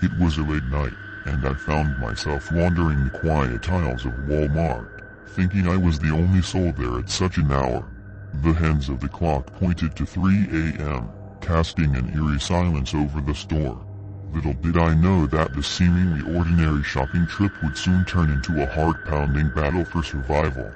It was a late night, and I found myself wandering the quiet aisles of Walmart, thinking I was the only soul there at such an hour. The hands of the clock pointed to 3 a.m., casting an eerie silence over the store. Little did I know that the seemingly ordinary shopping trip would soon turn into a heart-pounding battle for survival.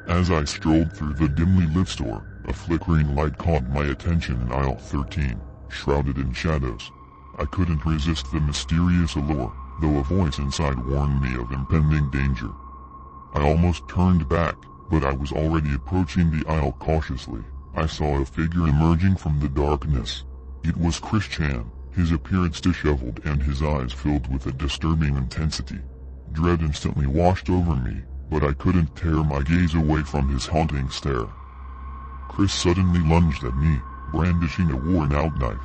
As I strolled through the dimly lit store, a flickering light caught my attention in aisle 13, shrouded in shadows. I couldn't resist the mysterious allure, though a voice inside warned me of impending danger. I almost turned back, but I was already approaching the aisle cautiously. I saw a figure emerging from the darkness. It was Chris Chan, his appearance disheveled and his eyes filled with a disturbing intensity. Dread instantly washed over me, but I couldn't tear my gaze away from his haunting stare. Chris suddenly lunged at me, brandishing a worn-out knife.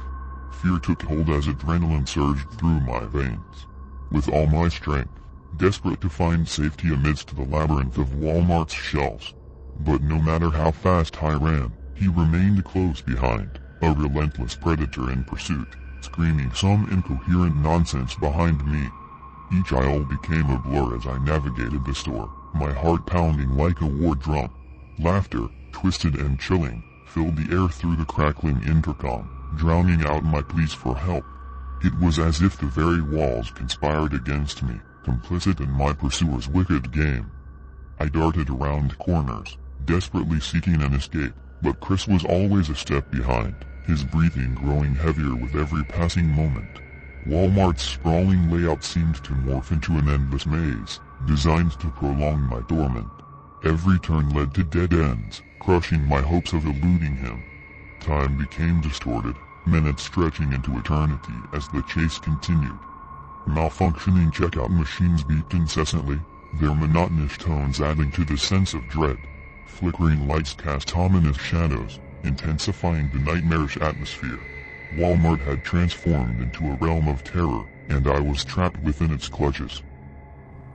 Fear took hold as adrenaline surged through my veins. With all my strength, desperate to find safety amidst the labyrinth of Walmart's shelves. But no matter how fast I ran, he remained close behind, a relentless predator in pursuit, screaming some incoherent nonsense behind me. Each aisle became a blur as I navigated the store, my heart pounding like a war drum. Laughter, twisted and chilling, filled the air through the crackling intercom, drowning out my pleas for help. It was as if the very walls conspired against me, complicit in my pursuer's wicked game. I darted around corners, desperately seeking an escape, but Chris was always a step behind, his breathing growing heavier with every passing moment. Walmart's sprawling layout seemed to morph into an endless maze, designed to prolong my torment. Every turn led to dead ends, crushing my hopes of eluding him. Time became distorted, minutes stretching into eternity as the chase continued. Malfunctioning checkout machines beeped incessantly, their monotonous tones adding to the sense of dread. Flickering lights cast ominous shadows, intensifying the nightmarish atmosphere. Walmart had transformed into a realm of terror, and I was trapped within its clutches.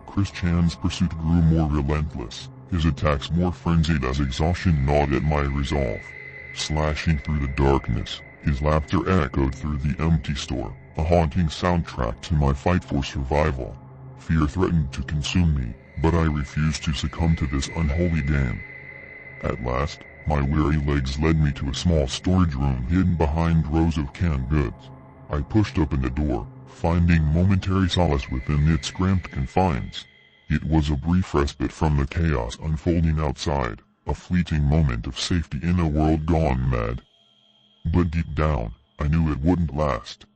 Chris Chan's pursuit grew more relentless, his attacks more frenzied as exhaustion gnawed at my resolve. Slashing through the darkness, his laughter echoed through the empty store, a haunting soundtrack to my fight for survival. Fear threatened to consume me, but I refused to succumb to this unholy game. At last, my weary legs led me to a small storage room hidden behind rows of canned goods. I pushed open the door, finding momentary solace within its cramped confines. It was a brief respite from the chaos unfolding outside, a fleeting moment of safety in a world gone mad. But deep down, I knew it wouldn't last.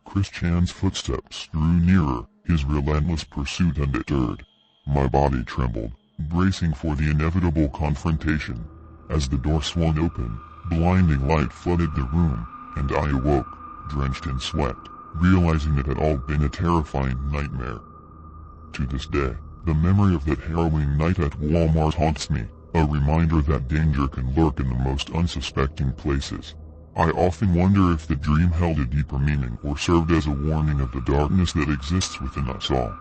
Chris Chan's footsteps drew nearer, his relentless pursuit undeterred. My body trembled, bracing for the inevitable confrontation. As the door swung open, blinding light flooded the room, and I awoke, drenched in sweat, realizing it had all been a terrifying nightmare. To this day, the memory of that harrowing night at Walmart haunts me, a reminder that danger can lurk in the most unsuspecting places. I often wonder if the dream held a deeper meaning or served as a warning of the darkness that exists within us all.